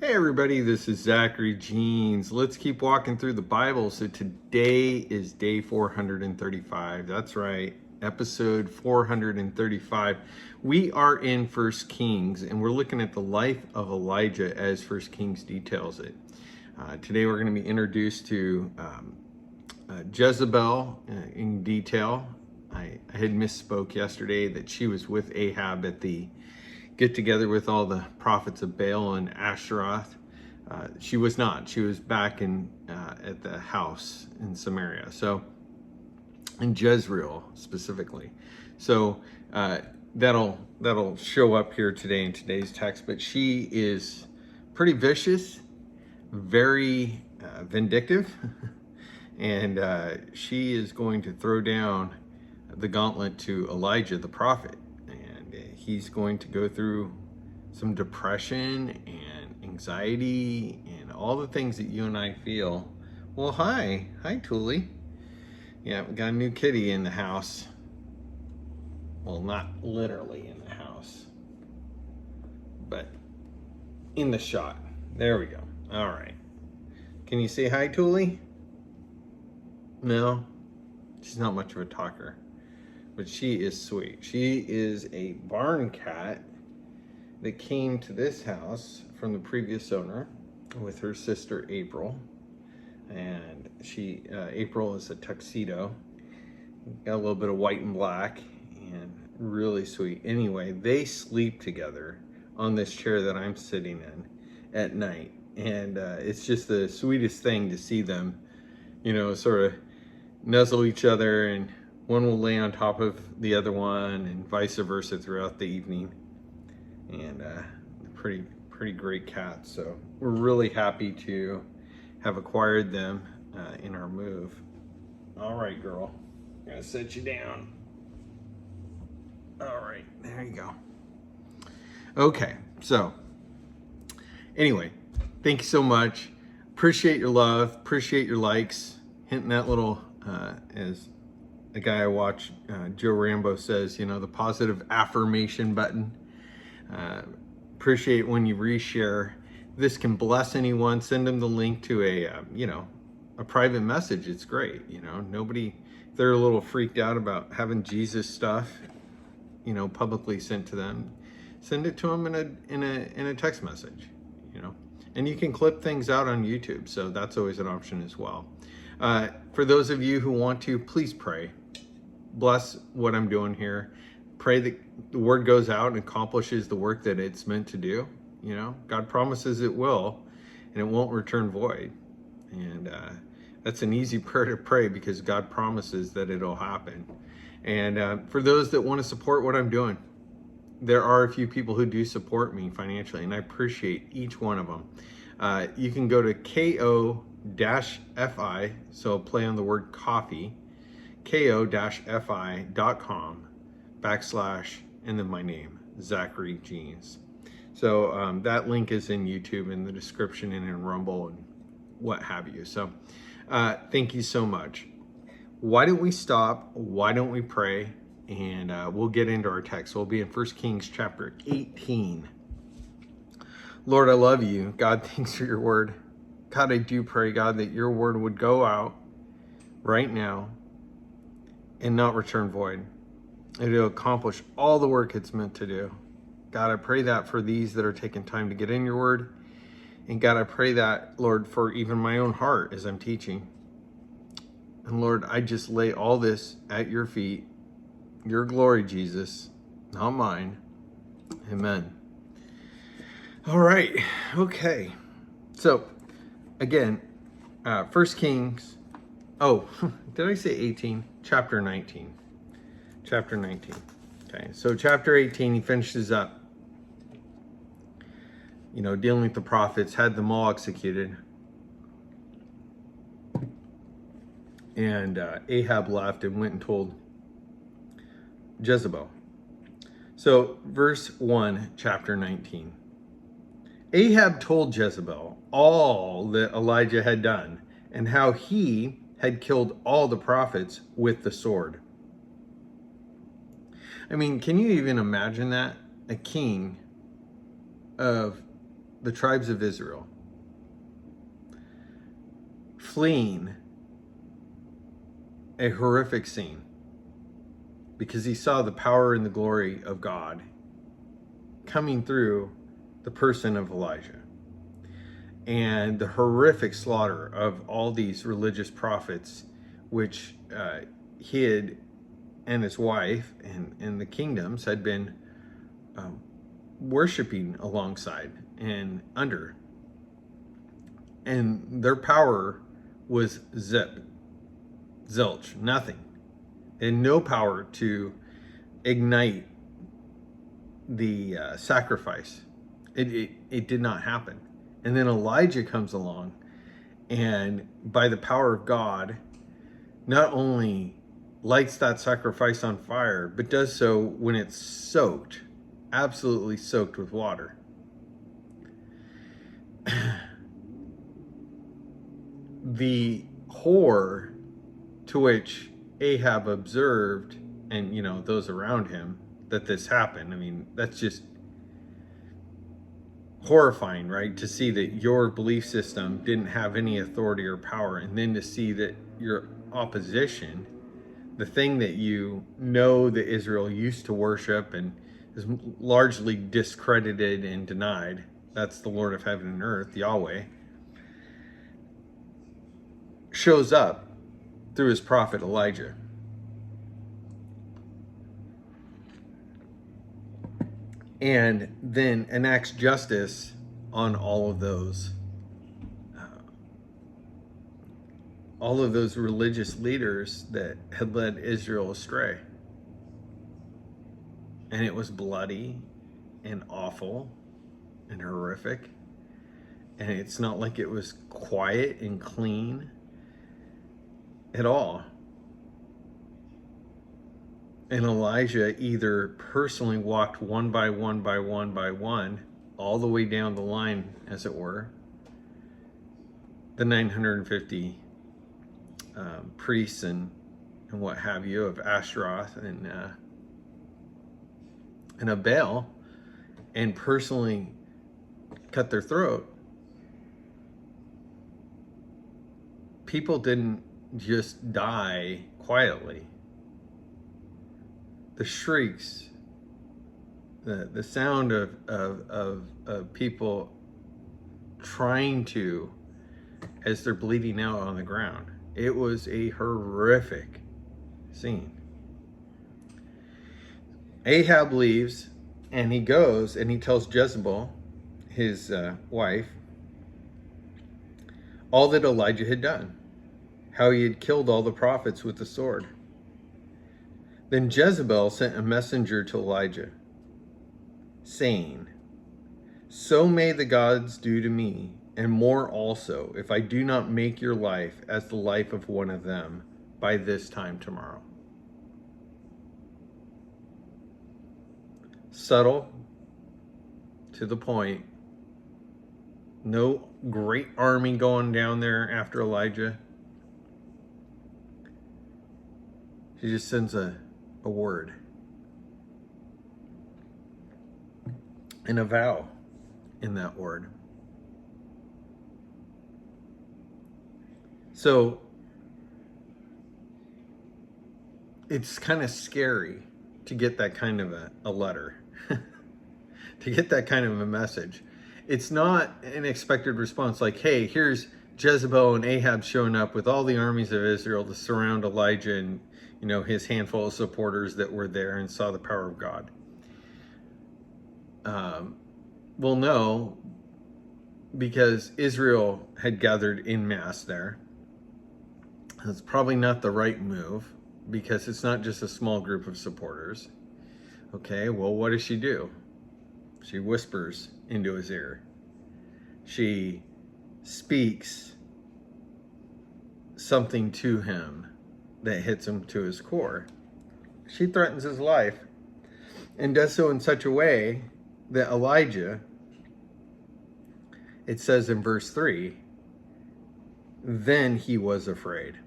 Hey everybody, this is Zachary Jeans. Let's keep walking through the Bible. So today is day 435. That's right, episode 435. We are in First Kings, and we're looking at the life of Elijah as First Kings details it. Today we're going to be introduced to Jezebel in detail. I had misspoke yesterday that she was with Ahab at the get together with all the prophets of Baal and Asheroth. She was not. She was back in at the house in Samaria. So in Jezreel specifically. So that'll show up here today in today's text. But she is pretty vicious, very vindictive, and she is going to throw down the gauntlet to Elijah the prophet. He's going to go through some depression and anxiety and all the things that you and I feel. Well, hi Tuli. Yeah, we got a new kitty in the house. Well, not literally in the house, but in the shot. There we go. All right. Can you say hi, Tuli? No, she's not much of a talker. But she is sweet. She is a barn cat that came to this house from the previous owner with her sister April. And April is a tuxedo. Got a little bit of white and black and really sweet. Anyway, they sleep together on this chair that I'm sitting in at night. And it's just the sweetest thing to see them, sort of nuzzle each other, and one will lay on top of the other one and vice versa throughout the evening. And pretty great cats. So we're really happy to have acquired them in our move. All right, girl. I'm gonna set you down. All right, there you go. Okay, so anyway, thank you so much. Appreciate your love, appreciate your likes, hitting that little, as the guy I watch, Joe Rambo, says, the positive affirmation button. Appreciate when you reshare. This can bless anyone. Send them the link to a private message. It's great. Nobody, if they're a little freaked out about having Jesus stuff, publicly sent to them, send it to them in a text message, and you can clip things out on YouTube. So that's always an option as well. For those of you who want to, please pray. Bless what I'm doing here. Pray that the word goes out and accomplishes the work that it's meant to do. God promises it will, and it won't return void. And that's an easy prayer to pray because God promises that it'll happen. And for those that want to support what I'm doing, there are a few people who do support me financially, and I appreciate each one of them. You can go to ko-fi, so play on the word coffee, ko-fi.com / and then my name, Zachary Jeans. So that link is in YouTube, in the description, and in Rumble and what have you. So thank you so much. Why don't we stop? Why don't we pray? And we'll get into our text. We'll be in 1 Kings chapter 18. Lord, I love you. God, thanks for your word. God, I do pray, God, that your word would go out right now and not return void. It'll accomplish all the work it's meant to do. God, I pray that for these that are taking time to get in your word. And God, I pray that, Lord, for even my own heart as I'm teaching. And Lord, I just lay all this at your feet. Your glory, Jesus, not mine. Amen. All right. Okay. So again, 1 Kings. Oh, did I say 18? Chapter 19. Chapter 19. Okay. So chapter 18, he finishes up, dealing with the prophets, had them all executed. And Ahab left and went and told Jezebel. So verse 1, chapter 19. Ahab told Jezebel all that Elijah had done and how he had killed all the prophets with the sword. I mean, can you even imagine that? A king of the tribes of Israel fleeing a horrific scene because he saw the power and the glory of God coming through the person of Elijah, and the horrific slaughter of all these religious prophets, which he and his wife and the kingdoms had been worshiping alongside and under. And their power was zilch, nothing. And no power to ignite the sacrifice. It did not happen. And then Elijah comes along, and by the power of God, not only lights that sacrifice on fire, but does so when it's soaked, absolutely soaked with water. The horror to which Ahab observed, and those around him, that this happened, I mean, that's just horrifying, right? To see that your belief system didn't have any authority or power, and then to see that your opposition, the thing that that Israel used to worship and is largely discredited and denied, that's the Lord of heaven and earth, Yahweh, shows up through his prophet Elijah. And then enacts justice on all of those religious leaders that had led Israel astray. And it was bloody and awful and horrific. And it's not like it was quiet and clean at all. And Elijah either personally walked one by one, all the way down the line, as it were, the 950 priests and what have you of Ashtaroth and of Baal, and personally cut their throat. People didn't just die quietly. The shrieks, the sound of people trying to, as they're bleeding out on the ground. It was a horrific scene. Ahab leaves, and he goes and he tells Jezebel, his wife, all that Elijah had done, how he had killed all the prophets with the sword. Then Jezebel sent a messenger to Elijah, saying, "So may the gods do to me, and more also, if I do not make your life as the life of one of them by this time tomorrow." Subtle, to the point. No great army going down there after Elijah. She just sends a word and a vow in that word. So it's kind of scary to get that kind of a letter, to get that kind of a message. It's not an expected response like, hey, here's Jezebel and Ahab showing up with all the armies of Israel to surround Elijah and his handful of supporters that were there and saw the power of God. Well, no, because Israel had gathered en masse there. That's probably not the right move, because it's not just a small group of supporters. Okay, well, what does she do? She whispers into his ear. She speaks something to him that hits him to his core. She threatens his life, and does so in such a way that Elijah, it says in verse 3, then he was afraid.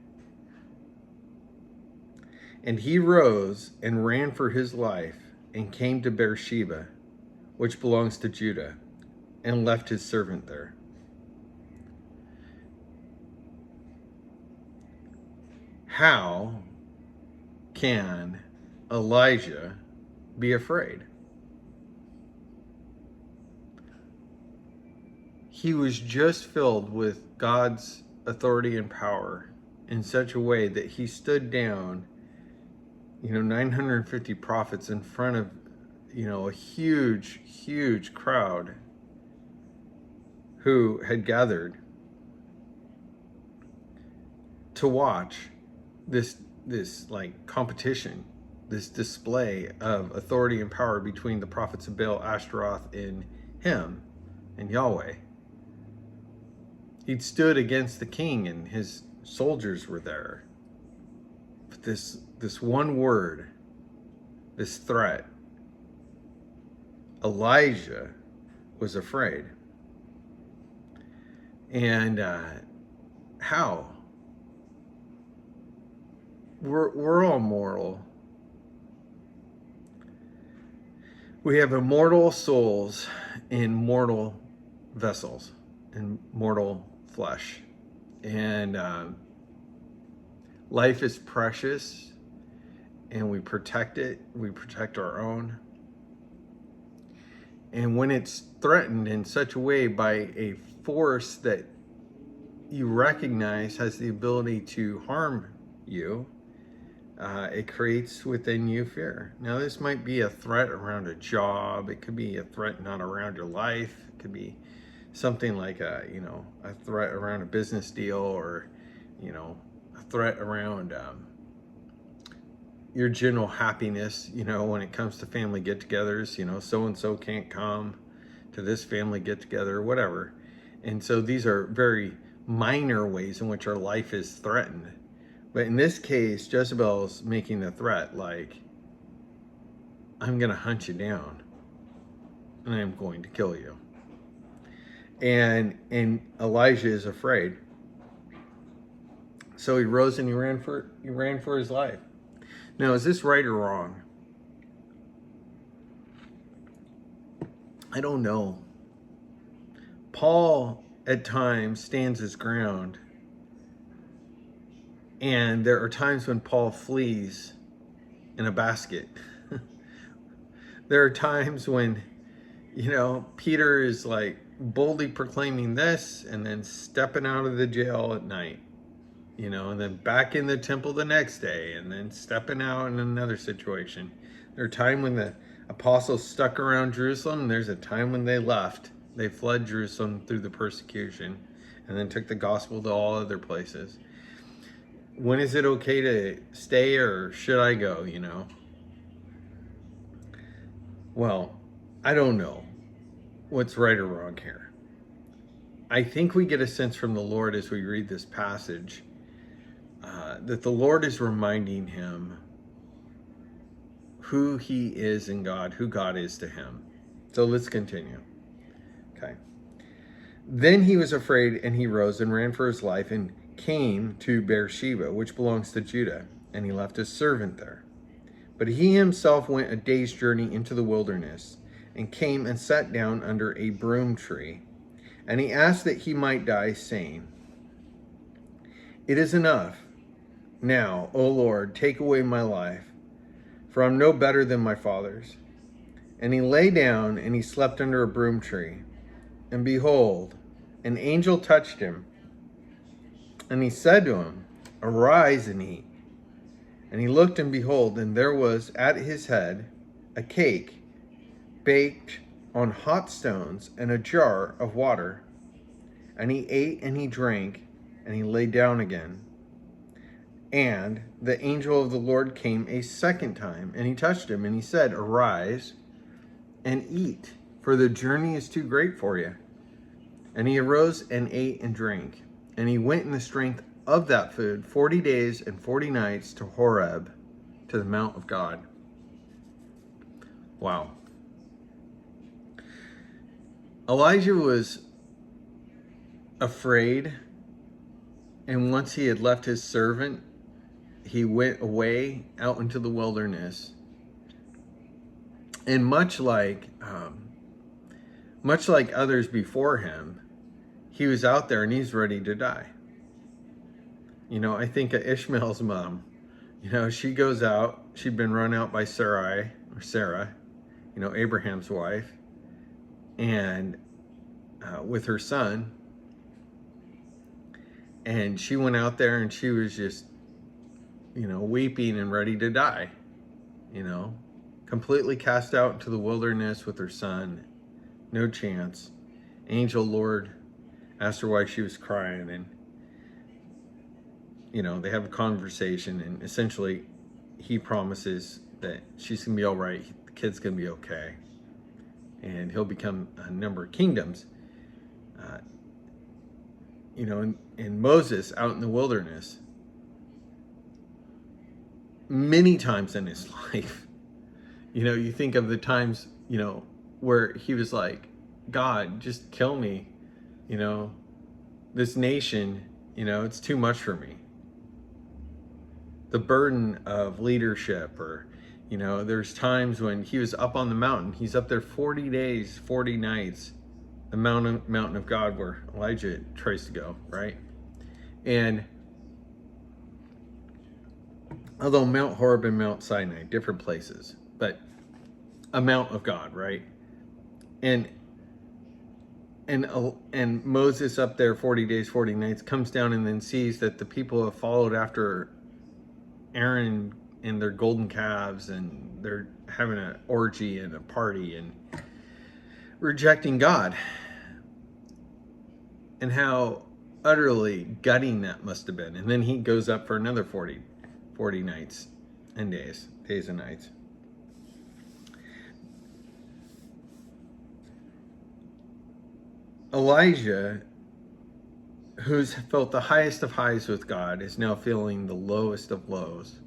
And he rose and ran for his life and came to Beersheba, which belongs to Judah, and left his servant there. How can Elijah be afraid? He was just filled with God's authority and power in such a way that he stood down, 950 prophets in front of, a huge, huge crowd who had gathered to watch this like competition, this display of authority and power between the prophets of Baal, Ashtaroth, and him and Yahweh. He'd stood against the king and his soldiers were there. But this one word, this threat, Elijah was afraid. And how? We're all mortal. We have immortal souls in mortal vessels, in mortal flesh. And life is precious, and we protect it. We protect our own. And when it's threatened in such a way by a force that you recognize has the ability to harm you, it creates within you fear. Now, this might be a threat around a job. It could be a threat not around your life. It could be something like a threat around a business deal, or, a threat around your general happiness, when it comes to family get-togethers, so-and-so can't come to this family get-together, whatever. And so these are very minor ways in which our life is threatened. But in this case, Jezebel's making the threat like, I'm going to hunt you down and I'm going to kill you. And Elijah is afraid. So he rose and he ran for his life. Now, is this right or wrong? I don't know. Paul at times stands his ground. And there are times when Paul flees in a basket. There are times when, Peter is like boldly proclaiming this and then stepping out of the jail at night, and then back in the temple the next day and then stepping out in another situation. There are times when the apostles stuck around Jerusalem, and there's a time when they left. They fled Jerusalem through the persecution and then took the gospel to all other places. When is it okay to stay, or should I go, Well, I don't know what's right or wrong here. I think we get a sense from the Lord as we read this passage that the Lord is reminding him who he is in God, who God is to him. So let's continue. Okay. Then he was afraid, and he rose and ran for his life and came to Beersheba, which belongs to Judah, and he left his servant there. But he himself went a day's journey into the wilderness and came and sat down under a broom tree. And he asked that he might die, saying, It is enough. Now, O Lord, take away my life, for I'm no better than my fathers. And he lay down and he slept under a broom tree. And behold, an angel touched him. And he said to him, Arise and eat. And he looked, and behold, and there was at his head a cake baked on hot stones and a jar of water. And he ate and he drank, and he lay down again. And the angel of the Lord came a second time, and he touched him, and he said, Arise and eat, for the journey is too great for you. And he arose and ate and drank. And he went in the strength of that food 40 days and 40 nights to Horeb, to the Mount of God. Wow. Elijah was afraid, and once he had left his servant, he went away out into the wilderness. And much like much like others before him, he was out there and he's ready to die. I think of Ishmael's mom. She goes out, she'd been run out by Sarah, Abraham's wife, and with her son. And she went out there and she was just, weeping and ready to die, completely cast out into the wilderness with her son. No chance. Angel Lord asked her why she was crying, and they have a conversation, and essentially he promises that she's gonna be all right, the kid's gonna be okay, and he'll become a number of kingdoms. And Moses out in the wilderness, many times in his life, you think of the times, where he was like, God, just kill me, this nation, it's too much for me. The burden of leadership, or, there's times when he was up on the mountain, he's up there 40 days, 40 nights, the mountain of God where Elijah tries to go, right? And although Mount Horeb and Mount Sinai, different places, but a mount of God, right? And Moses up there 40 days, 40 nights, comes down and then sees that the people have followed after Aaron and their golden calves, and they're having an orgy and a party and rejecting God. And how utterly gutting that must have been. And then he goes up for another 40 nights and days and nights. Elijah, who's felt the highest of highs with God, is now feeling the lowest of lows.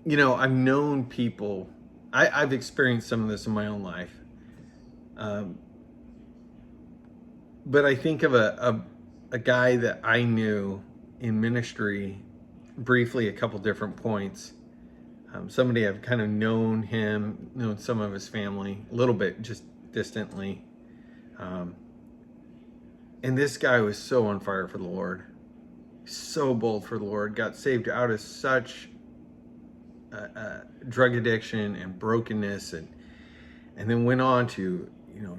I've known people, I've experienced some of this in my own life. But I think of a guy that I knew in ministry briefly, a couple different points. Somebody I've kind of known some of his family, a little bit, just distantly. And this guy was so on fire for the Lord, so bold for the Lord, got saved out of such drug addiction and brokenness, and then went on to,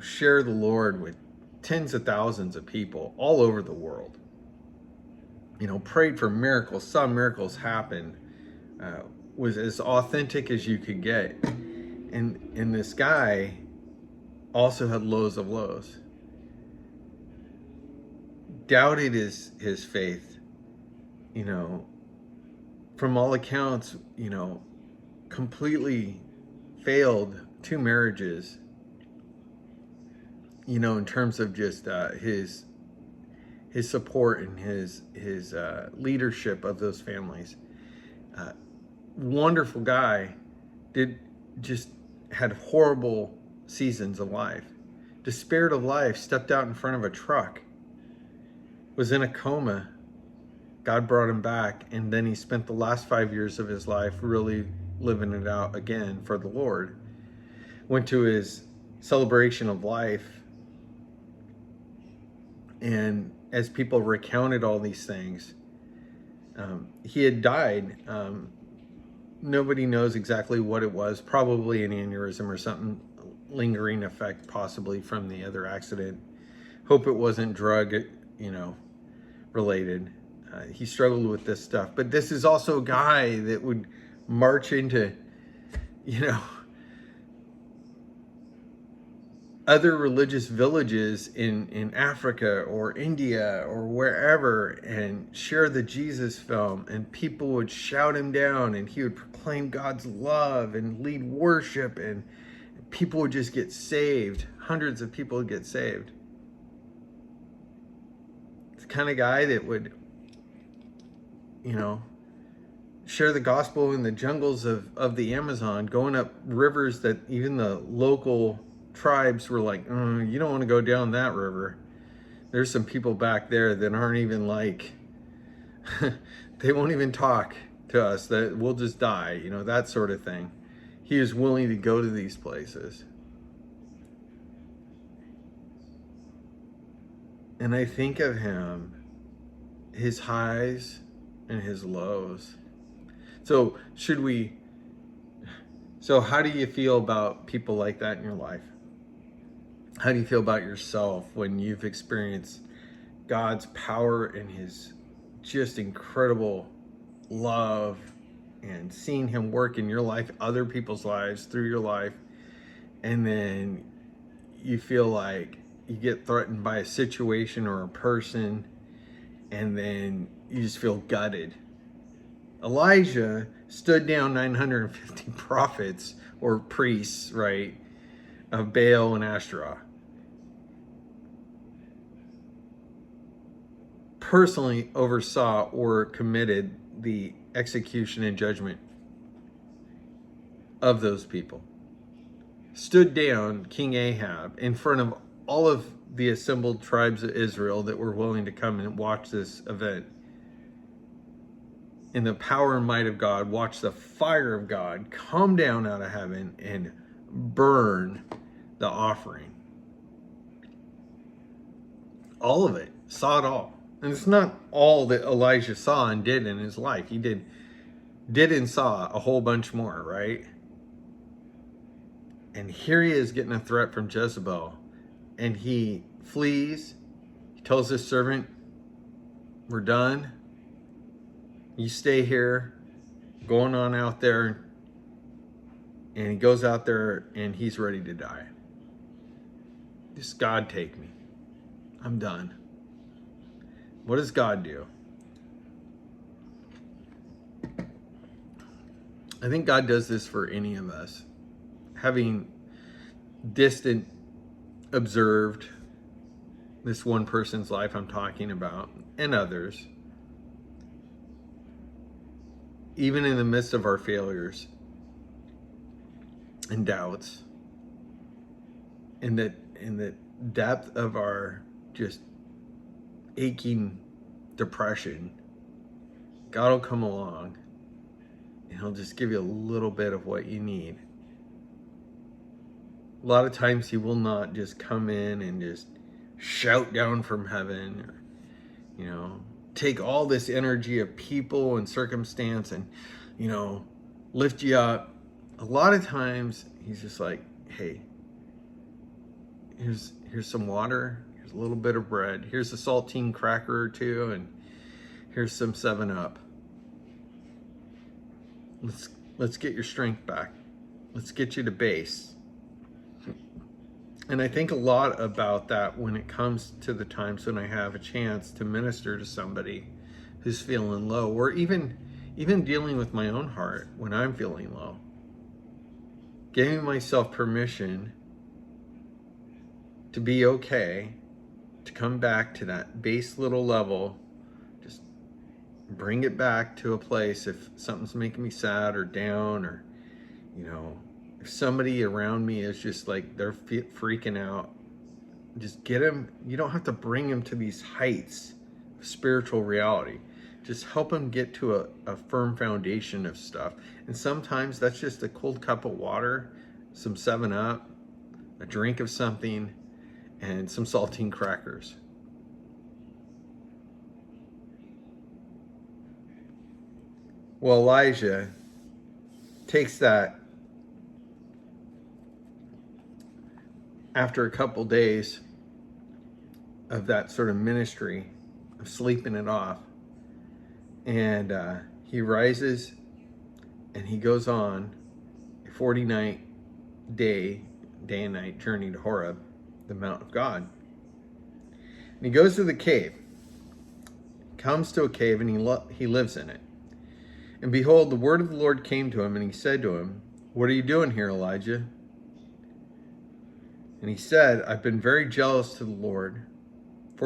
share the Lord with tens of thousands of people all over the world. Prayed for miracles, saw miracles happen, was as authentic as you could get. And this guy also had lows of lows. Doubted his faith, from all accounts, completely failed 2 marriages, in terms of just his support and his leadership of those families. Wonderful guy, had horrible seasons of life, despaired of life, stepped out in front of a truck, was in a coma. God brought him back, and then he spent the last 5 years of his life really living it out again for the Lord. Went to his celebration of life, and as people recounted all these things, he had died. Nobody knows exactly what it was, probably an aneurysm or something, lingering effect possibly from the other accident. Hope it wasn't drug, related. He struggled with this stuff, but this is also a guy that would march into, other religious villages in Africa or India or wherever, and share the Jesus film, and people would shout him down, and he would proclaim God's love and lead worship, and people would just get saved. Hundreds of people would get saved. It's the kind of guy that would, share the gospel in the jungles of the Amazon, going up rivers that even the local tribes were like, you don't want to go down that river. There's some people back there that aren't even they won't even talk to us, that we'll just die, that sort of thing. He is willing to go to these places. And I think of him, his highs and his lows. So how do you feel about people like that in your life? How do you feel about yourself when you've experienced God's power and his just incredible love and seeing him work in your life, other people's lives, through your life, and then you feel like you get threatened by a situation or a person, and then you just feel gutted? Elijah stood down 950 prophets or priests, right, of Baal and Ashtoreth. Personally oversaw or committed the execution and judgment of those people. Stood down King Ahab in front of all of the assembled tribes of Israel that were willing to come and watch this event. In the power and might of God, watch the fire of God come down out of heaven and burn the offering. All of it. Saw it all. And it's not all that Elijah saw and did in his life. He did and saw a whole bunch more, right? And here he is getting a threat from Jezebel. And he flees. He tells his servant, we're done. You stay here. Going on out there. And he goes out there and he's ready to die. Just God take me. I'm done. What does God do? I think God does this for any of us. Having distant observed this one person's life I'm talking about, and others, even in the midst of our failures and doubts, in the depth of our just aching depression, God will come along and he'll just give you a little bit of what you need. A lot of times he will not just come in and just shout down from heaven, or, take all this energy of people and circumstance and, lift you up. A lot of times he's just like, hey, here's some water, here's a little bit of bread, here's a saltine cracker or two, and here's some 7-Up. Let's get your strength back. Let's get you to base. And I think a lot about that when it comes to the times when I have a chance to minister to somebody who's feeling low, or even dealing with my own heart when I'm feeling low. Giving myself permission to be okay, to come back to that base little level, just bring it back to a place if something's making me sad or down, or, if somebody around me is just like, they're freaking out, just get them. You don't have to bring them to these heights of spiritual reality. Just help them get to a firm foundation of stuff. And sometimes that's just a cold cup of water, some 7-Up, a drink of something, and some saltine crackers. Well, Elijah takes that after a couple days of that sort of ministry of sleeping it off, and he rises and he goes on a 40-night day and night journey to Horeb, the Mount of God. And he goes to the cave, comes to a cave, and he lives in it. And behold, the word of the Lord came to him, and he said to him, what are you doing here, Elijah? And he said, I've been very jealous for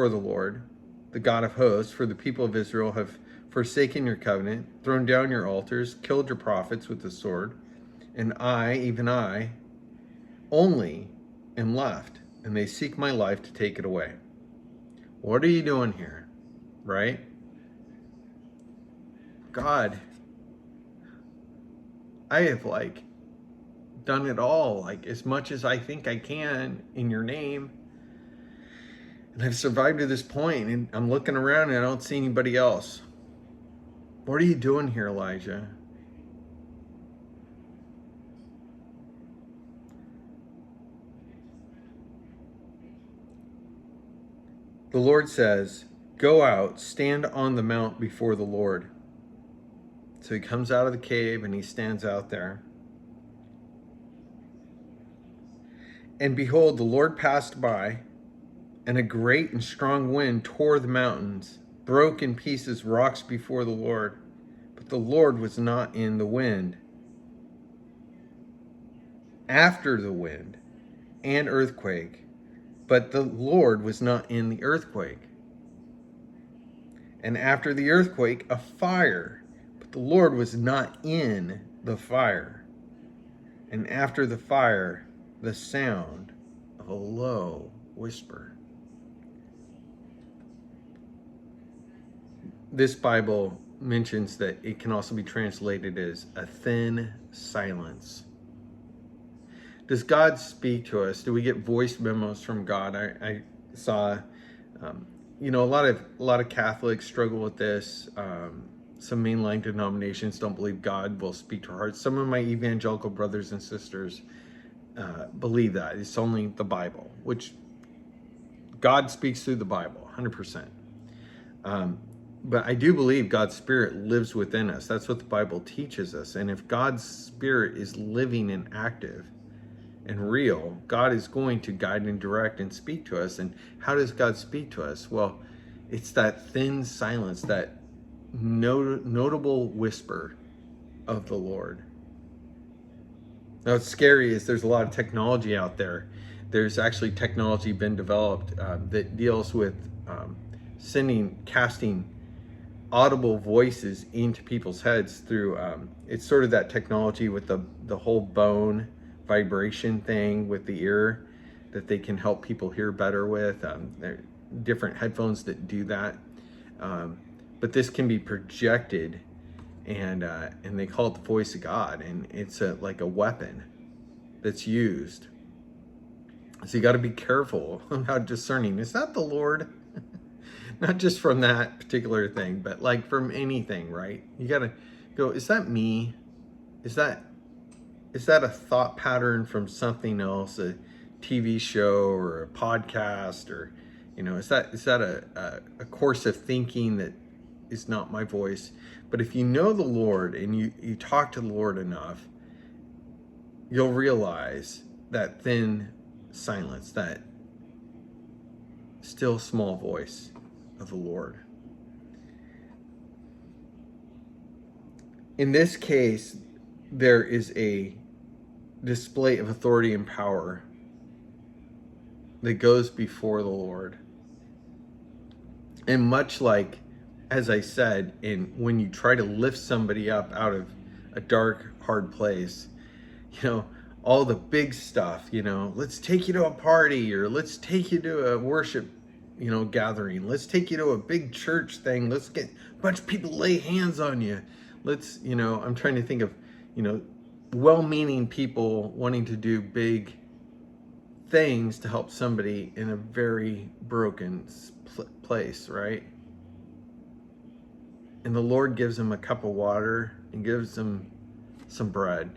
the Lord, the God of hosts, for the people of Israel have forsaken your covenant, thrown down your altars, killed your prophets with the sword, and I, even I, only am left, and they seek my life to take it away. What are you doing here? Right? God, I have done it all, as much as I think I can in your name. And I've survived to this point, and I'm looking around and I don't see anybody else. What are you doing here, Elijah? The Lord says, go out, stand on the mount before the Lord. So he comes out of the cave and he stands out there. And behold, the Lord passed by, and a great and strong wind tore the mountains, broke in pieces rocks before the Lord. But the Lord was not in the wind. After the wind, an earthquake, but the Lord was not in the earthquake. And after the earthquake, a fire, but the Lord was not in the fire. And after the fire, the sound of a low whisper. This Bible mentions that it can also be translated as a thin silence. Does God speak to us? Do we get voice memos from God? I saw, a lot of Catholics struggle with this. Some mainline denominations don't believe God will speak to our hearts. Some of my evangelical brothers and sisters believe that it's only the Bible, which God speaks through the Bible, 100%. But I do believe God's Spirit lives within us. That's what the Bible teaches us. And if God's Spirit is living and active and real, God is going to guide and direct and speak to us. And how does God speak to us? Well, it's that thin silence, that notable whisper of the Lord. Now, what's scary is there's a lot of technology out there. There's actually technology been developed that deals with casting audible voices into people's heads through, it's sort of that technology with the whole bone vibration thing with the ear that they can help people hear better with. There are different headphones that do that. But this can be projected, and they call it the voice of God, and it's like a weapon that's used. So you got to be careful about discerning. Is that the Lord? Not just from that particular thing, but like from anything, right? You got to go, is that me? Is that a thought pattern from something else, a TV show or a podcast, or, is that a course of thinking that is not my voice? But if you know the Lord and you talk to the Lord enough, you'll realize that thin silence, that still small voice of the Lord. In this case, there is a display of authority and power that goes before the Lord. And much like, as I said, when you try to lift somebody up out of a dark, hard place, all the big stuff, let's take you to a party, or let's take you to a worship, gathering. Let's take you to a big church thing. Let's get a bunch of people lay hands on you. Let's, I'm trying to think of, well-meaning people wanting to do big things to help somebody in a very broken place, right? And the Lord gives them a cup of water and gives them some bread.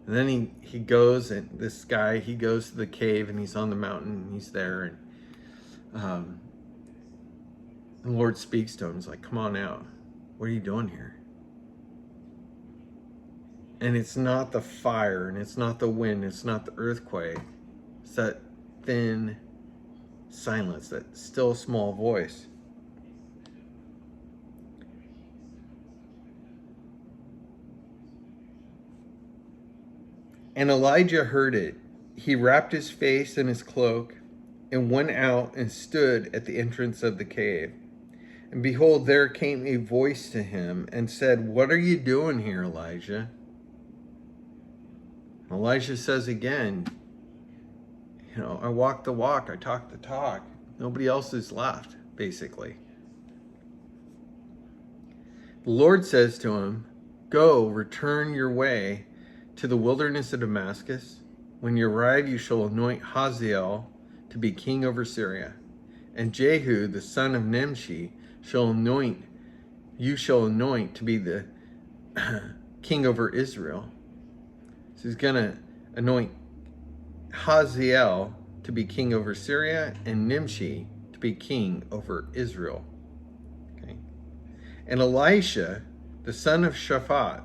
And then he goes, and this guy, he goes to the cave, and he's on the mountain, and he's there, and the Lord speaks to him. He's like, come on out. What are you doing here? And it's not the fire, and it's not the wind, it's not the earthquake. It's that thin silence, that still small voice. And Elijah heard it. He wrapped his face in his cloak and went out and stood at the entrance of the cave. And behold, there came a voice to him and said, what are you doing here, Elijah? Elijah says again, I walk the walk, I talk the talk. Nobody else is left, basically. The Lord says to him, go, return your way to the wilderness of Damascus. When you arrive, you shall anoint Hazael to be king over Syria. And Jehu, the son of Nimshi, you shall anoint to be the king over Israel. So he's going to anoint Hazael to be king over Syria and Nimshi to be king over Israel. Okay. And Elisha, the son of Shaphat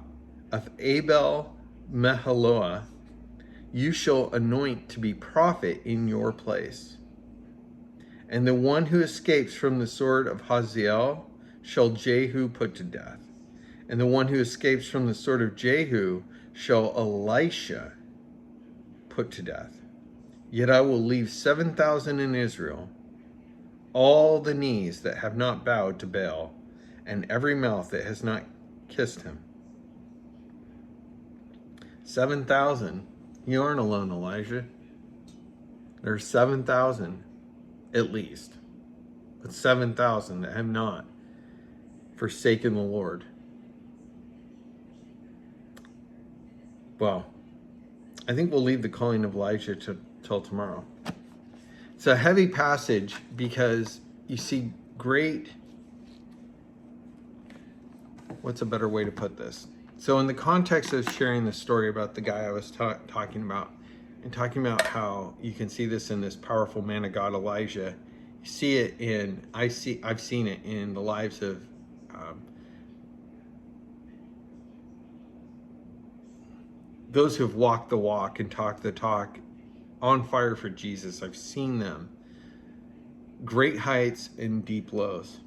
of Abel Mehaloah, you shall anoint to be prophet in your place. And the one who escapes from the sword of Hazael shall Jehu put to death. And the one who escapes from the sword of Jehu shall Elisha put to death. Yet I will leave 7,000 in Israel, all the knees that have not bowed to Baal, and every mouth that has not kissed him. 7,000. You aren't alone, Elijah. There's 7,000 at least, but 7,000 that have not forsaken the Lord. Well, I think we'll leave the calling of Elijah till tomorrow. It's a heavy passage because you see what's a better way to put this? So in the context of sharing the story about the guy I was talking about, and talking about how you can see this in this powerful man of God, Elijah, you see it I've seen it in the lives of those who have walked the walk and talked the talk, on fire for Jesus. I've seen them. Great heights and deep lows.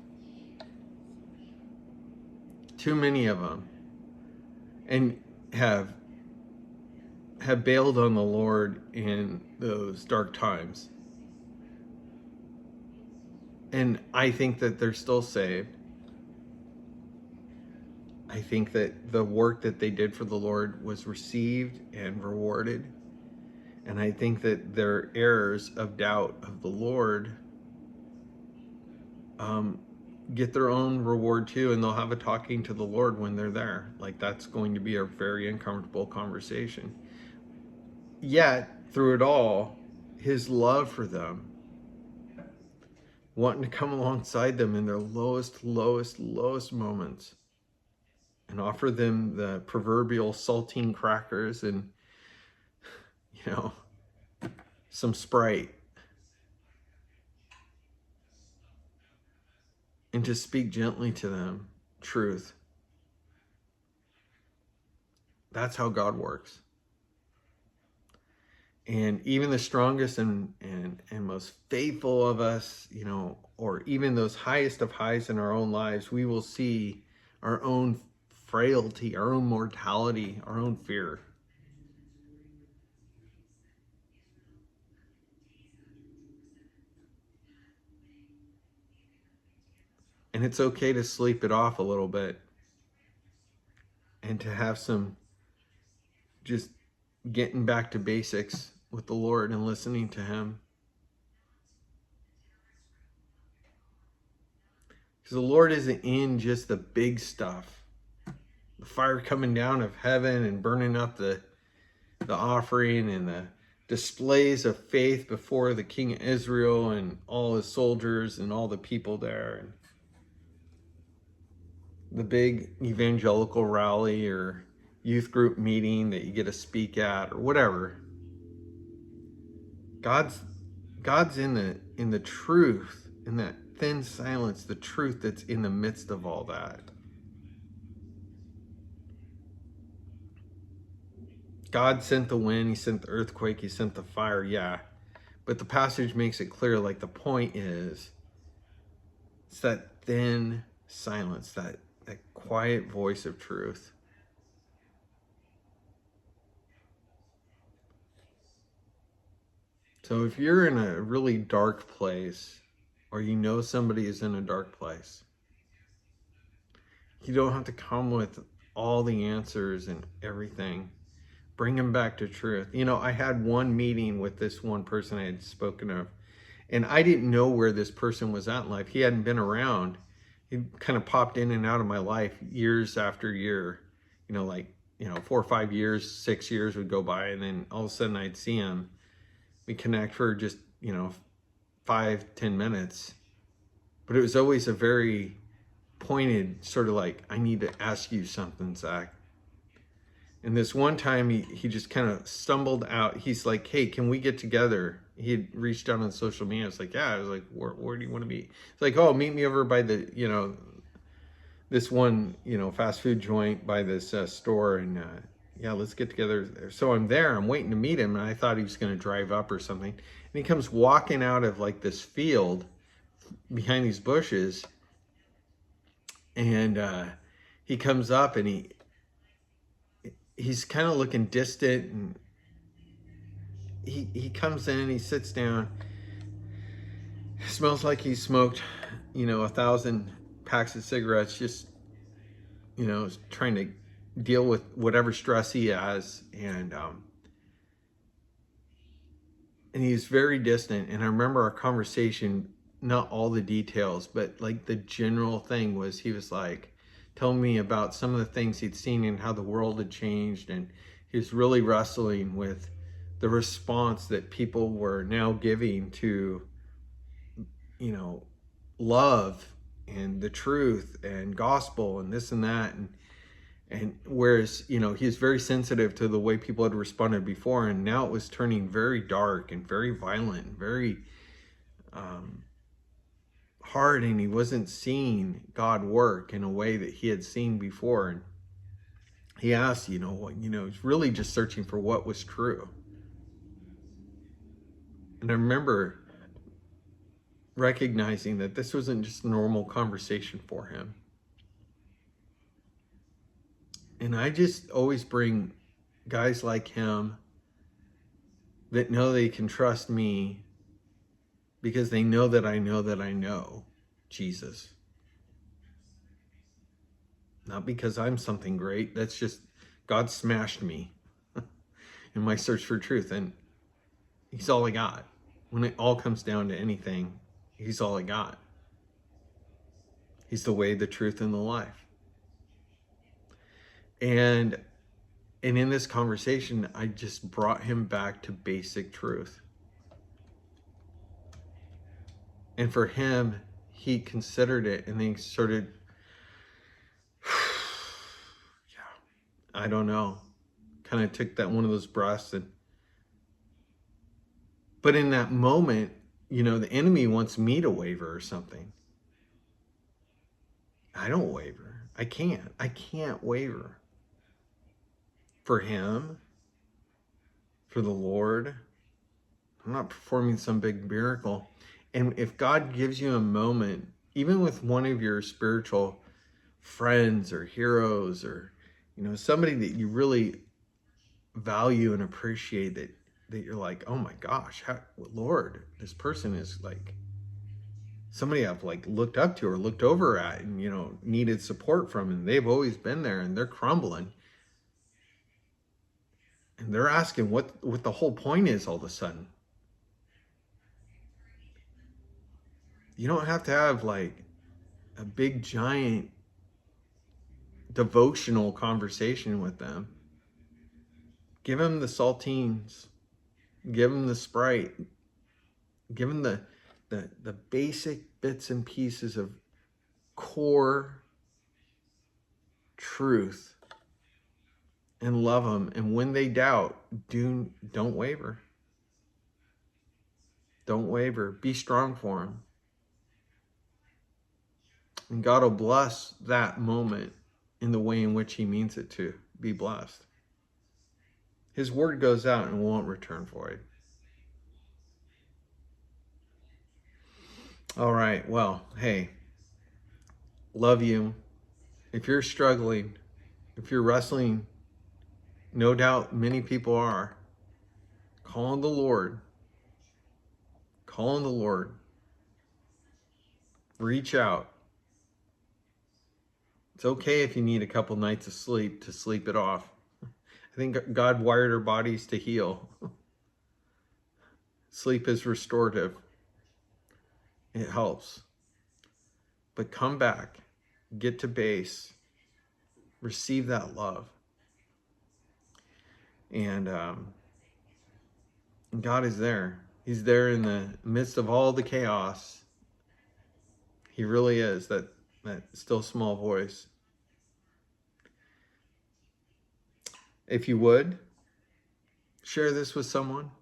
Too many of them. And have bailed on the Lord in those dark times. And I think that they're still saved. I think that the work that they did for the Lord was received and rewarded. And I think that their errors of doubt of the Lord get their own reward too, and they'll have a talking to the Lord when they're there. Like, that's going to be a very uncomfortable conversation. Yet, through it all, his love for them, wanting to come alongside them in their lowest moments and offer them the proverbial saltine crackers and, some Sprite, and to speak gently to them truth. That's how God works. And even the strongest and most faithful of us, or even those highest of highs in our own lives, we will see our own frailty, our own mortality, our own fear. And it's okay to sleep it off a little bit and to have some just getting back to basics with the Lord and listening to him. Because the Lord isn't in just the big stuff. The fire coming down of heaven and burning up the offering and the displays of faith before the King of Israel and all his soldiers and all the people there. And the big evangelical rally or youth group meeting that you get to speak at or whatever. God's in the truth, in that thin silence, the truth that's in the midst of all that. God sent the wind, he sent the earthquake, he sent the fire, yeah. But the passage makes it clear, like, the point is, it's that thin silence, that quiet voice of truth. So if you're in a really dark place, or somebody is in a dark place, you don't have to come with all the answers and everything. Bring them back to truth. I had one meeting with this one person I had spoken of, and I didn't know where this person was at in life. He hadn't been around. He kind of popped in and out of my life years after year. 4 or 5 years, 6 years would go by, and then all of a sudden I'd see him. We connect for just, 5-10 minutes, but it was always a very pointed sort of like, I need to ask you something, Zach. And this one time he just kind of stumbled out. He's like, hey, can we get together? He had reached out on social media. I was like, yeah. I was like, where do you want to meet? It's like, oh, meet me over by the, this one, fast food joint by this store. And yeah, let's get together. So I'm there. I'm waiting to meet him. And I thought he was going to drive up or something. And he comes walking out of like this field behind these bushes. And he comes up and he's kind of looking distant, and he comes in, he sits down, smells like he smoked 1,000 packs of cigarettes, just trying to deal with whatever stress he has, and he's very distant. And I remember our conversation, not all the details, but like the general thing was, he was like telling me about some of the things he'd seen and how the world had changed, and he was really wrestling with the response that people were now giving to love and the truth and gospel and this and that, and whereas he was very sensitive to the way people had responded before, and now it was turning very dark and very violent and very hard, and he wasn't seeing God work in a way that he had seen before. And he asked, he's really just searching for what was true. And I remember recognizing that this wasn't just a normal conversation for him. And I just always bring guys like him that know they can trust me, because they know that I know Jesus. Not because I'm something great. That's just God smashed me in my search for truth. And he's all I got. When it all comes down to anything, he's all I got. He's the way, the truth, and the life. And in this conversation, I just brought him back to basic truth. And for him, he considered it, and then he started, I don't know, kind of took that one of those breaths. But in that moment, the enemy wants me to waver or something. I don't waver. I can't waver. For him, for the Lord, I'm not performing some big miracle. And if God gives you a moment, even with one of your spiritual friends or heroes, or somebody that you really value and appreciate, that you're like, oh my gosh, Lord, this person is like somebody I've like looked up to or looked over at, and needed support from, and they've always been there, and they're crumbling, and they're asking what the whole point is all of a sudden. You don't have to have like a big giant devotional conversation with them. Give them the saltines, give them the Sprite, give them the basic bits and pieces of core truth, and love them. And when they doubt, don't waver. Don't waver. Be strong for them. And God will bless that moment in the way in which he means it to be blessed. His word goes out and won't return void. All right. Well, hey, love you. If you're struggling, if you're wrestling, no doubt many people are, call on the Lord. Call on the Lord. Reach out. It's okay if you need a couple nights of sleep to sleep it off. I think God wired our bodies to heal. Sleep is restorative. It helps. But come back, get to base, receive that love. And God is there. He's there in the midst of all the chaos. He really is that still small voice. If you would, share this with someone.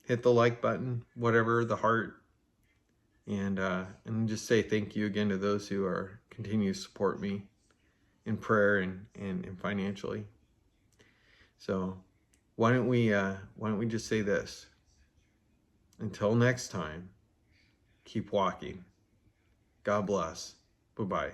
Hit the like button, whatever, the heart. And just say thank you again to those who are continue to support me in prayer and financially. So why don't we just say this? Until next time, keep walking. God bless. Bye-bye.